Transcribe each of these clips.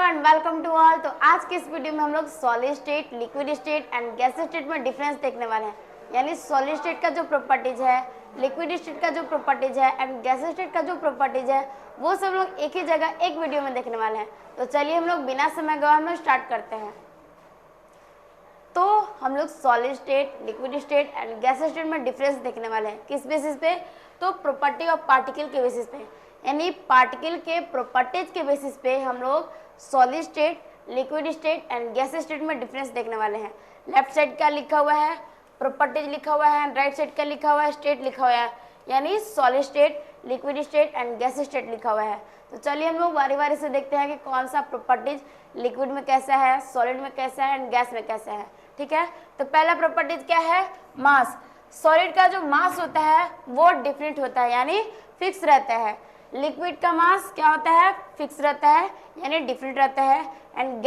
And welcome to all. तो आज के इस वीडियो में हम लोग solid state, liquid state and gas state में डिफरेंस देखने वाले हैं। यानी सॉलिड स्टेट का जो प्रॉपर्टीज है, लिक्विड स्टेट का जो प्रॉपर्टीज है एंड गैस स्टेट का जो प्रॉपर्टीज है, वो सब लोग एक ही जगह एक वीडियो में देखने वाले हैं। तो चलिए हम लोग बिना समय गवाए हम लोग स्टार्ट करते हैं। तो हम लोग solid state, liquid state and gas state में डिफरेंस देखने वाले हैं। किस बेसिस पे? तो प्रॉपर्टी ऑफ पार्टिकल के बेसिस पे, यानी पार्टिकल के प्रॉपर्टीज के बेसिस पे हम लोग solid state, liquid state and gas state में डिफरेंस देखने वाले हैं। लेफ्ट साइड का लिखा हुआ है प्रॉपर्टीज लिखा हुआ है, राइट साइड का लिखा हुआ है स्टेट लिखा हुआ है, यानी solid state, liquid state and gas state लिखा हुआ है। तो चलिए हम लोग बारी बारी से देखते हैं कि कौन सा प्रॉपर्टीज लिक्विड में कैसा है, सॉलिड में कैसा है एंड गैस में कैसा है। ठीक है, तो पहला प्रॉपर्टीज क्या है? मास। सॉलिड का जो मास होता है वो डिफरेंट होता है, यानी फिक्स रहता है। लिक्विड का मास क्या होता है? फिक्स रहता है, यानी डिफरेंट रहता है। एंड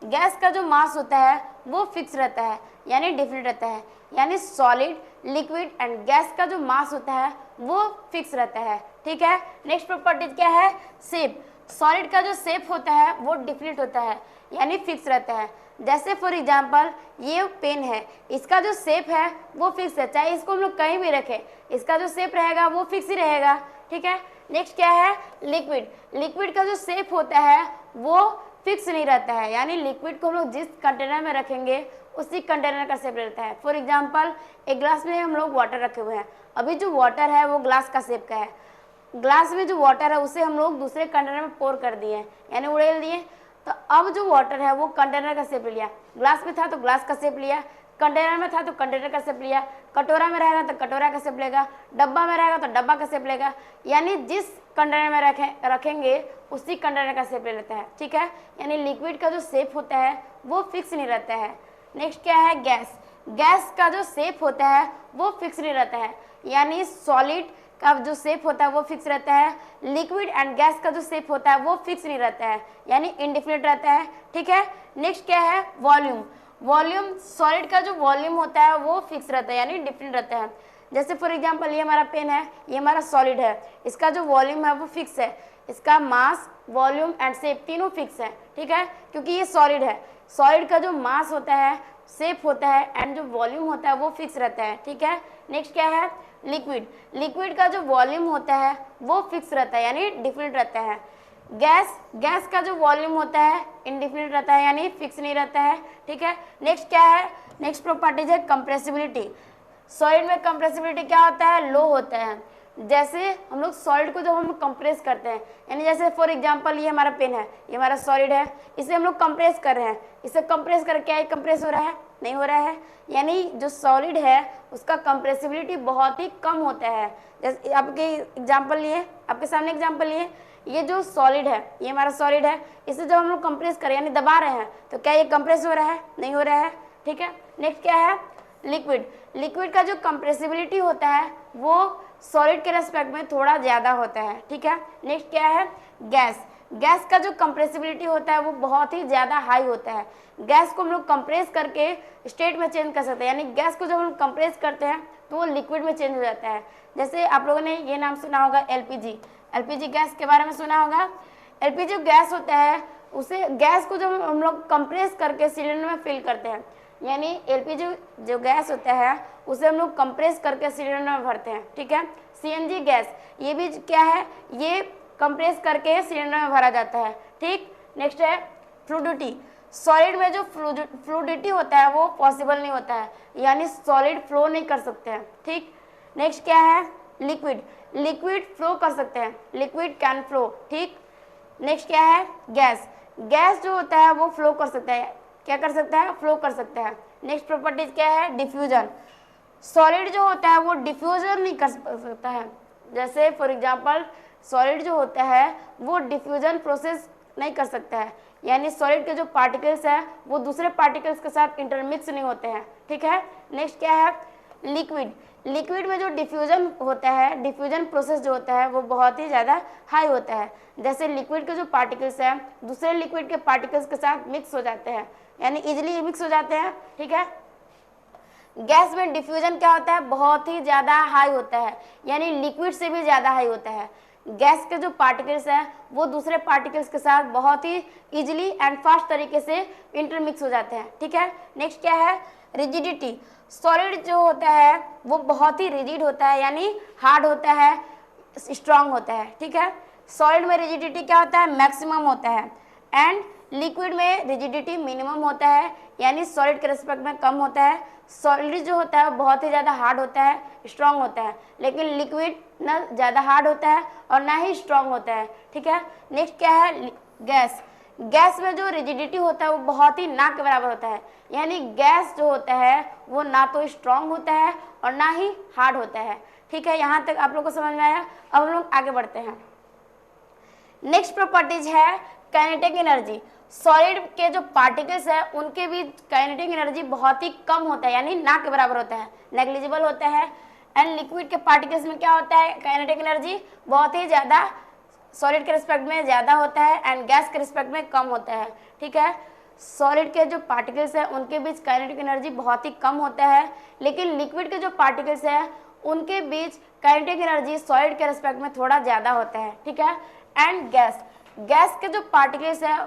गैस का जो मास होता है वो फिक्स रहता है, यानी डिफरेंट रहता है। यानी सॉलिड, लिक्विड एंड गैस का जो मास होता है वो फिक्स रहता है। ठीक है, नेक्स्ट प्रॉपर्टीज क्या है? शेप। सॉलिड का जो शेप होता है वो डिफरेंट होता है, यानी फिक्स रहता है। जैसे फॉर एग्जांपल ये पेन है, इसका जो शेप है वो फिक्स है, चाहे इसको हम लोग कहीं भी रखें, इसका जो शेप रहेगा वो फिक्स ही रहेगा। ठीक है, नेक्स्ट क्या है? लिक्विड। लिक्विड का जो शेप होता है वो फिक्स नहीं रहता है, यानी लिक्विड को हम लोग जिस कंटेनर में रखेंगे उसी कंटेनर का शेप रहता है। फॉर एग्जांपल एक ग्लास में हम लोग वाटर रखे हुए हैं, अभी जो वाटर है वो ग्लास का शेप का है, ग्लास में जो वाटर है उसे हम लोग दूसरे कंटेनर में पोर कर दिए, यानी उड़ेल दिए। तो अब जो वाटर है वो कंटेनर का शेप लिया, ग्लास में था तो ग्लास का शेप लिया, कंटेनर में था तो कंटेनर का शेप लिया, कटोरा में रहेगा तो कटोरा का शेप लेगा, डब्बा में रहेगा तो डब्बा का शेप लेगा, यानी जिस कंटेनर में रखेंगे उसी कंटेनर का शेप ले लेता है। ठीक है, यानी लिक्विड का जो शेप होता है वो फिक्स नहीं रहता है। नेक्स्ट क्या है? गैस। गैस का जो शेप होता है वो फिक्स नहीं रहता है, यानी सॉलिड का जो शेप होता है वो फिक्स रहता है, लिक्विड एंड गैस का जो शेप होता है वो फिक्स नहीं रहता है, यानी इंडिफिनिट रहता है। ठीक है, नेक्स्ट क्या है? वॉल्यूम। वॉल्यूम, सॉलिड का जो वॉल्यूम होता है वो फिक्स रहता है, यानी डिफरेंट रहता है। जैसे फॉर एग्जांपल ये हमारा पेन है, ये हमारा सॉलिड है, इसका जो वॉल्यूम है वो फिक्स है, इसका मास, वॉल्यूम एंड शेप तीनों फिक्स है। ठीक है, क्योंकि ये सॉलिड है, सॉलिड का जो मास होता है, शेप होता है एंड जो वॉल्यूम होता है वो फिक्स रहता है। ठीक है, नेक्स्ट क्या है? लिक्विड। लिक्विड का जो वॉल्यूम होता है वो फिक्स रहता है, यानी डिफरेंट रहता है। गैस का जो वॉल्यूम होता है इंडिफिनिट रहता है, यानी फिक्स नहीं रहता है। ठीक है, नेक्स्ट क्या है? नेक्स्ट प्रॉपर्टीज है कंप्रेसिबिलिटी। सॉलिड में कंप्रेसिबिलिटी क्या होता है? लो होता है। जैसे हम लोग सॉलिड को जब हम कंप्रेस करते हैं, यानी जैसे फॉर एग्जांपल ये हमारा पेन है, ये हमारा सॉलिड है, इसे हम लोग कंप्रेस कर रहे हैं, इसे कंप्रेस करके क्या ये कंप्रेस हो रहा है? नहीं हो रहा है, यानी जो सॉलिड है उसका कंप्रेसिबिलिटी बहुत ही कम होता है। जैसे आपके एग्जाम्पल लिए, आपके सामने एग्जाम्पल लिए, ये जो सॉलिड है, ये हमारा सॉलिड है, इसे जब हम लोग कंप्रेस करें यानी दबा रहे हैं तो क्या ये कंप्रेस हो रहा है? नहीं हो रहा है। ठीक है, नेक्स्ट क्या है? लिक्विड। लिक्विड का जो कंप्रेसिबिलिटी होता है वो सॉलिड के रेस्पेक्ट में थोड़ा ज़्यादा होता है। ठीक है, नेक्स्ट क्या है? गैस। गैस का जो कंप्रेसिबिलिटी होता है वो बहुत ही ज़्यादा हाई होता है। गैस को हम लोग कंप्रेस करके स्टेट में चेंज कर सकते हैं, यानी गैस को जब हम कंप्रेस करते हैं तो वो लिक्विड में चेंज हो जाता है। जैसे आप लोगों ने ये नाम सुना होगा एलपीजी, एलपीजी गैस के बारे में सुना होगा। एलपीजी गैस होता है, उसे गैस को जब हम लोग कंप्रेस करके सिलेंडर में फिल करते हैं, यानी एलपीजी जो गैस होता है उसे हम लोग कंप्रेस करके सिलेंडर में भरते हैं। ठीक है, सीएनजी गैस, ये भी क्या है? ये कंप्रेस करके सिलेंडर में भरा जाता है। ठीक, नेक्स्ट है फ्लूइडिटी। सॉलिड में जो फ्लूइडिटी होता है वो पॉसिबल नहीं होता है, यानी सॉलिड फ्लो नहीं कर सकते हैं। ठीक, नेक्स्ट क्या है? लिक्विड। लिक्विड फ्लो कर सकते हैं, लिक्विड कैन फ्लो। ठीक, नेक्स्ट क्या है? गैस। गैस जो होता है वो फ्लो कर सकता है, क्या कर सकता है? फ्लो कर सकता है। नेक्स्ट प्रॉपर्टीज क्या है? डिफ्यूजन। सॉलिड जो होता है वो डिफ्यूजन नहीं कर सकता है। जैसे फॉर एग्जांपल सॉलिड जो होता है वो डिफ्यूजन प्रोसेस नहीं कर सकता है, यानी सॉलिड के जो पार्टिकल्स हैं वो दूसरे पार्टिकल्स के साथ इंटरमिक्स नहीं होते हैं। ठीक है, नेक्स्ट क्या है? लिक्विड। लिक्विड में जो डिफ्यूजन होता है, डिफ्यूजन प्रोसेस जो होता है वो बहुत ही ज़्यादा हाई होता है। जैसे लिक्विड के जो पार्टिकल्स हैं दूसरे लिक्विड के पार्टिकल्स के साथ मिक्स हो जाते हैं, यानी इजीली मिक्स हो जाते हैं। ठीक है, गैस में डिफ्यूजन क्या होता है? बहुत ही ज़्यादा हाई होता है, यानी लिक्विड से भी ज़्यादा हाई होता है। गैस के जो पार्टिकल्स हैं वो दूसरे पार्टिकल्स के साथ बहुत ही इजीली एंड फास्ट तरीके से इंटरमिक्स हो जाते हैं। ठीक है, नेक्स्ट क्या है, रिजिडिटी। सॉलिड जो होता है वो बहुत ही रिजिड होता है, यानी हार्ड होता है, स्ट्रांग होता है। ठीक है, सॉलिड में रिजिडिटी क्या होता है, मैक्सिमम होता है, एंड लिक्विड में रिजिडिटी मिनिमम होता है, यानी सॉलिड के रिस्पेक्ट में कम होता है। सॉलिड जो होता है बहुत ही ज़्यादा हार्ड होता है, स्ट्रांग होता है, लेकिन लिक्विड ना ज़्यादा हार्ड होता है और ना ही स्ट्रांग होता है। ठीक है, नेक्स्ट क्या है, गैस। गैस में जो रिजिडिटी होता है वो बहुत ही ना के बराबर होता है, यानी गैस जो होता है वो ना तो स्ट्रांग होता है और ना ही हार्ड होता है। ठीक है, यहाँ तक आप लोग को समझ में आया। अब हम लोग आगे बढ़ते हैं। नेक्स्ट प्रॉपर्टीज है काइनेटिक एनर्जी। सॉलिड के जो पार्टिकल्स है उनके बीच काइनेटिक एनर्जी बहुत ही कम होता है, यानी ना के बराबर होता है, नेग्लिजिबल होता है। एंड लिक्विड के पार्टिकल्स में क्या होता है, काइनेटिक एनर्जी बहुत ही ज़्यादा सॉलिड के रिस्पेक्ट में ज़्यादा होता है एंड गैस के रिस्पेक्ट में कम होता है। ठीक है, सॉलिड के जो पार्टिकल्स हैं उनके बीच काइनेटिक एनर्जी बहुत ही कम होता है, लेकिन लिक्विड के जो पार्टिकल्स हैं उनके बीच काइनेटिक एनर्जी सॉलिड के रिस्पेक्ट में थोड़ा ज़्यादा होता है। ठीक है, एंड गैस। गैस के जो पार्टिकल्स है,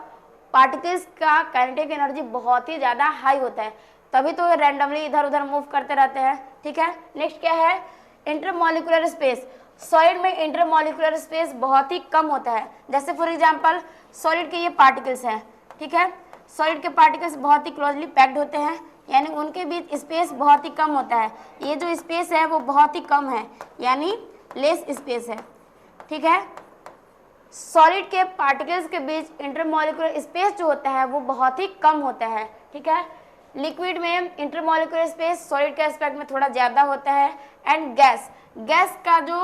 पार्टिकल्स का काइनेटिक एनर्जी बहुत ही ज़्यादा हाई होता है, तभी तो ये रैंडमली इधर उधर मूव करते रहते हैं। ठीक है, नेक्स्ट क्या है, इंटरमॉलिक्यूलर स्पेस। सॉलिड में इंटरमॉलिक्यूलर स्पेस बहुत ही कम होता है। जैसे फॉर एग्जांपल सॉलिड के ये पार्टिकल्स हैं। ठीक है, सॉलिड के पार्टिकल्स बहुत ही क्लोजली पैक्ड होते हैं, यानी उनके बीच स्पेस बहुत ही कम होता है। ये जो स्पेस है वो बहुत ही कम है, यानी लेस स्पेस है। ठीक है, सॉलिड के पार्टिकल्स के बीच इंटरमॉलिक्यूलर स्पेस जो होता है वो बहुत ही कम होता है। ठीक है, लिक्विड में इंटरमॉलिक्यूलर स्पेस सॉलिड के एस्पेक्ट में थोड़ा ज़्यादा होता है। And gas. गैस का जो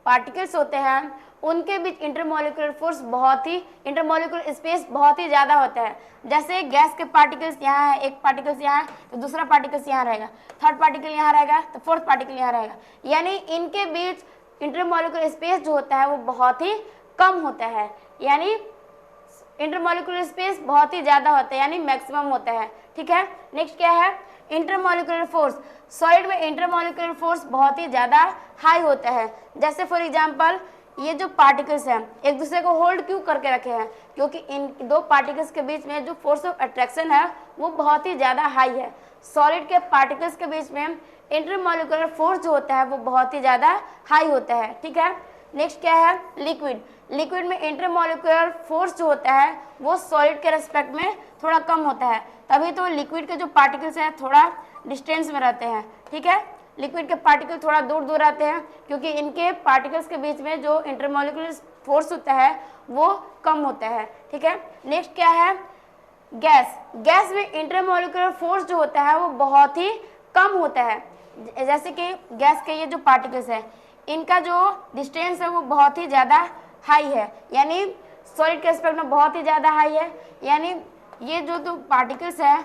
पार्टिकल्स होते हैं उनके बीच इंटरमॉलिक्यूलर फोर्स बहुत ही इंटरमॉलिक्यूलर स्पेस बहुत ही ज़्यादा होता है। जैसे गैस के पार्टिकल्स यहाँ है, एक पार्टिकल्स यहाँ है तो दूसरा पार्टिकल्स यहाँ रहेगा, थर्ड पार्टिकल यहाँ रहेगा तो फोर्थ पार्टिकल यहाँ रहेगा, यानी इनके बीच इंटरमॉलिक्यूलर स्पेस जो होता है वो बहुत ही कम होता है, यानी इंटरमॉलिक्यूलर स्पेस बहुत ही ज़्यादा होता है, यानी मैक्सिमम होता है। ठीक है, नेक्स्ट क्या है, इंटरमॉलिक्यूलर फोर्स। सॉलिड में इंटरमॉलिक्यूलर फोर्स बहुत ही ज़्यादा हाई होता है। जैसे फॉर एग्जांपल ये जो पार्टिकल्स हैं एक दूसरे को होल्ड क्यों करके रखे हैं, क्योंकि इन दो पार्टिकल्स के बीच में जो फोर्स ऑफ अट्रैक्शन है वो बहुत ही ज़्यादा हाई है। सॉलिड के पार्टिकल्स के बीच में इंटरमॉलिक्यूलर फोर्स जो होता है वो बहुत ही ज़्यादा हाई होता है। ठीक है, नेक्स्ट क्या है, लिक्विड। लिक्विड में इंटरमॉलिक्यूलर फोर्स जो होता है वो सॉलिड के रेस्पेक्ट में थोड़ा कम होता है, तभी तो लिक्विड के जो पार्टिकल्स हैं थोड़ा डिस्टेंस में रहते हैं। ठीक है, लिक्विड के पार्टिकल थोड़ा दूर दूर रहते हैं क्योंकि इनके पार्टिकल्स के बीच में जो इंटरमॉलिक्यूलर फोर्स होता है वो कम होता है। ठीक है, नेक्स्ट क्या है, गैस। गैस में इंटरमॉलिक्यूलर फोर्स जो होता है वो बहुत ही कम होता है। जैसे कि गैस के ये जो पार्टिकल्स है इनका जो डिस्टेंस है वो बहुत ही ज़्यादा हाई है, यानी सॉलिड के एस्पेक्ट में बहुत ही ज़्यादा हाई है, यानी ये जो दो पार्टिकल्स है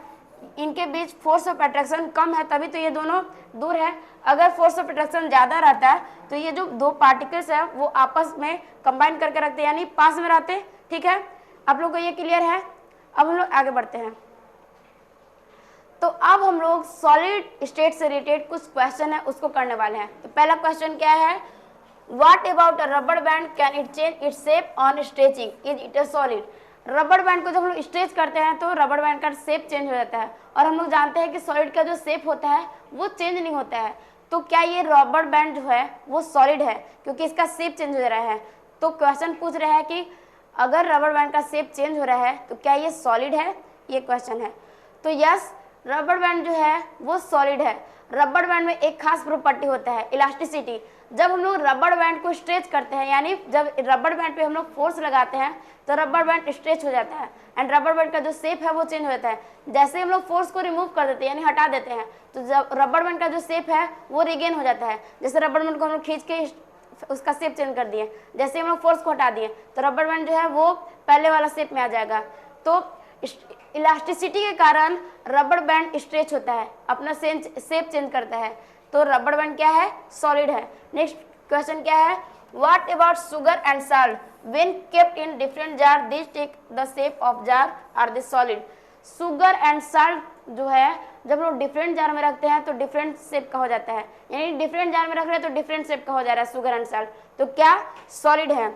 इनके बीच फोर्स ऑफ अट्रैक्शन कम है, तभी तो ये दोनों दूर है। अगर फोर्स ऑफ अट्रैक्शन ज़्यादा रहता है तो ये जो दो पार्टिकल्स है वो आपस में कंबाइन करके रखते हैं, यानी पास में रहते। ठीक है, आप लोग को ये क्लियर है। अब हम लोग आगे बढ़ते हैं। तो अब हम लोग सॉलिड स्टेट से रिलेटेड कुछ क्वेश्चन है उसको करने वाले हैं। तो पहला क्वेश्चन क्या है, what about a rubber band, can it change its shape on stretching, is it a solid. Rubber band को जब हम लोग स्ट्रेच करते हैं तो रबर बैंड का शेप चेंज हो जाता है, और हम लोग जानते हैं कि सॉलिड का जो शेप होता है वो चेंज नहीं होता है। तो क्या ये रबर बैंड जो है वो सॉलिड है, क्योंकि इसका शेप चेंज हो रहा है। तो क्वेश्चन पूछ रहा है कि अगर रबर बैंड का शेप चेंज हो रहा है तो क्या ये सॉलिड है, ये क्वेश्चन है। तो यस, रबर बैंड जो है वो सॉलिड है। रबर बैंड में एक खास प्रॉपर्टी होता है, इलास्टिसिटी। जब हम लोग रबर बैंड को स्ट्रेच करते हैं, यानी जब रबर बैंड पे हम लोग फोर्स लगाते हैं तो रबर बैंड स्ट्रेच हो जाता है एंड रबर बैंड का जो शेप है वो चेंज हो जाता है। जैसे हम लोग फोर्स को रिमूव कर देते हैं, यानी हटा देते हैं, तो जब रबर बैंड का जो शेप है वो रिगेन हो जाता है। जैसे रबर बैंड को हम लोग खींच के उसका शेप चेंज कर दिए, जैसे हम लोग फोर्स को हटा दिए तो रबर बैंड जो है वो पहले वाला शेप में आ जाएगा। तो इलास्टिसिटी के कारण रबर बैंड स्ट्रेच होता है, अपना शेप चेंज करता है। तो रबर बैंड क्या है, सॉलिड है। नेक्स्ट क्वेश्चन क्या है, what about sugar and salt, when kept in different jar this take the shape of jar, are this solid. Sugar and salt जो है जब लोग डिफरेंट जार में रखते हैं तो डिफरेंट शेप का हो जाता है, यानी डिफरेंट जार में रख रहे हैं तो डिफरेंट शेप का हो जा रहा है शुगर एंड साल्ट, तो क्या सॉलिड है।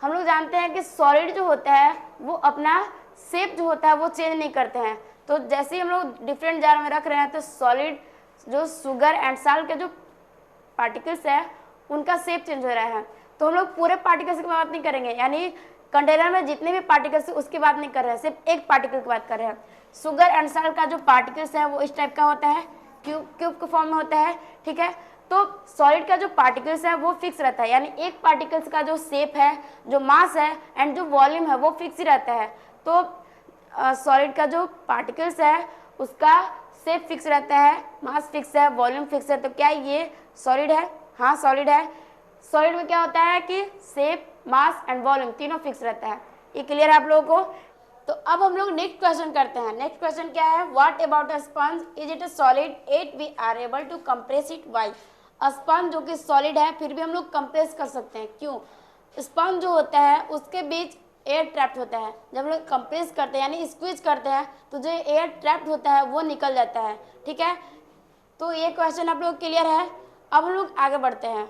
हम लोग जानते हैं कि सॉलिड जो होता है वो अपना शेप जो होता है वो चेंज नहीं करते हैं, तो जैसे ही हम लोग डिफरेंट जार में रख रहे हैं तो सॉलिड जो शुगर एंड साल्ट के जो पार्टिकल्स है उनका शेप चेंज हो रहा है। तो हम लोग पूरे पार्टिकल्स की बात नहीं करेंगे, यानी कंटेनर में जितने भी पार्टिकल्स है उसकी बात नहीं कर रहे हैं, सिर्फ एक पार्टिकल की बात कर रहे हैं। शुगर एंड साल्ट का जो पार्टिकल्स है वो इस टाइप का होता है, क्यूब के फॉर्म में होता है, ठीक है। तो सॉलिड का जो पार्टिकल्स है वो फिक्स रहता है, यानी एक पार्टिकल्स का जो शेप है, जो मास है एंड जो वॉल्यूम है वो फिक्स ही रहता है। तो सॉलिड का जो पार्टिकल्स है उसका शेप फिक्स रहता है, मास फिक्स है, वॉल्यूम फिक्स है, तो क्या ये सॉलिड है? हाँ सॉलिड है। सॉलिड में क्या होता है कि शेप, मास एंड वॉल्यूम तीनों फिक्स रहता है। ये क्लियर है आप लोगों को? तो अब हम लोग नेक्स्ट क्वेश्चन करते हैं। नेक्स्ट क्वेश्चन क्या है? What about a sponge, is it a solid at we are able to compress it, why? Sponge जो कि सॉलिड है फिर भी हम लोग कंप्रेस कर सकते हैं, क्यों? स्पंज जो होता है उसके बीच एयर ट्रैप्ड होता है, जब हम लोग कंप्रेस करते हैं यानी स्क्वीज करते हैं तो जो एयर ट्रैप्ड होता है वो निकल जाता है, ठीक है। तो ये क्वेश्चन आप लोग क्लियर है। अब हम लोग आगे बढ़ते हैं।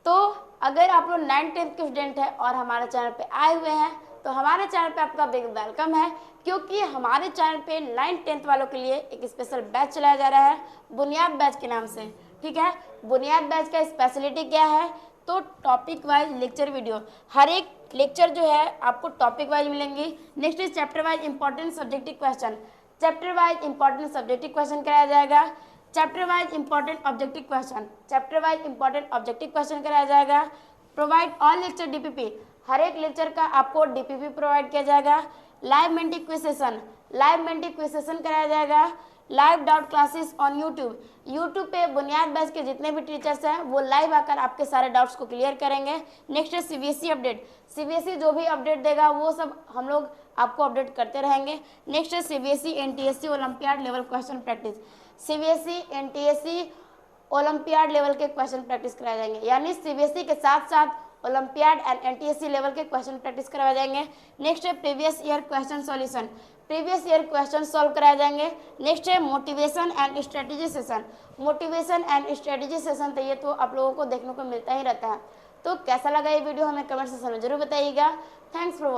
तो अगर आप लोग 9th-10th के स्टूडेंट हैं और हमारे चैनल पे आए हुए हैं तो हमारे चैनल पे आपका बिग वेलकम है, क्योंकि हमारे चैनल पे 9th-10th वालों के लिए एक स्पेशल बैच चलाया जा रहा है बुनियाद बैच के नाम से, ठीक है। बुनियाद बैच का स्पेशलिटी क्या है? तो टॉपिक वाइज लेक्चर वीडियो, हर एक लेक्चर जो है आपको टॉपिक वाइज मिलेंगी। Next is chapter wise important subjective question, chapter wise important subjective question कराया जाएगा। Chapter wise important objective question, chapter wise important objective question कराया जाएगा। प्रोवाइड ऑल लेक्चर डीपीपी, हर एक लेक्चर का आपको डीपीपी प्रोवाइड किया जाएगा। Live Menti quiz session, live Menti quiz session कराया जाएगा। Live doubt classes on YouTube, YouTube पे बुनियाद बैच के जितने भी टीचर्स हैं वो लाइव आकर आपके सारे डाउट्स को क्लियर करेंगे। नेक्स्ट है सीबीएसई अपडेट, सीबीएसई जो भी अपडेट देगा वो सब हम लोग आपको अपडेट करते रहेंगे। नेक्स्ट है CBSE NTSC olympiad level question practice, CBSE NTSC olympiad level के क्वेश्चन प्रैक्टिस कराए जाएंगे, यानी सीबीएसई के साथ साथ ओलंपियाड एंड एनटीएससी लेवल के क्वेश्चन प्रैक्टिस कराए जाएंगे। नेक्स्ट है previous year question solution, previous year question solve कराए जाएंगे। नेक्स्ट है motivation and strategy session, motivation and strategy session, तो ये तो आप लोगों को देखने को मिलता ही रहता है। तो कैसा लगा ये वीडियो हमें कमेंट सेक्शन में जरूर बताइएगा। Thanks for watching.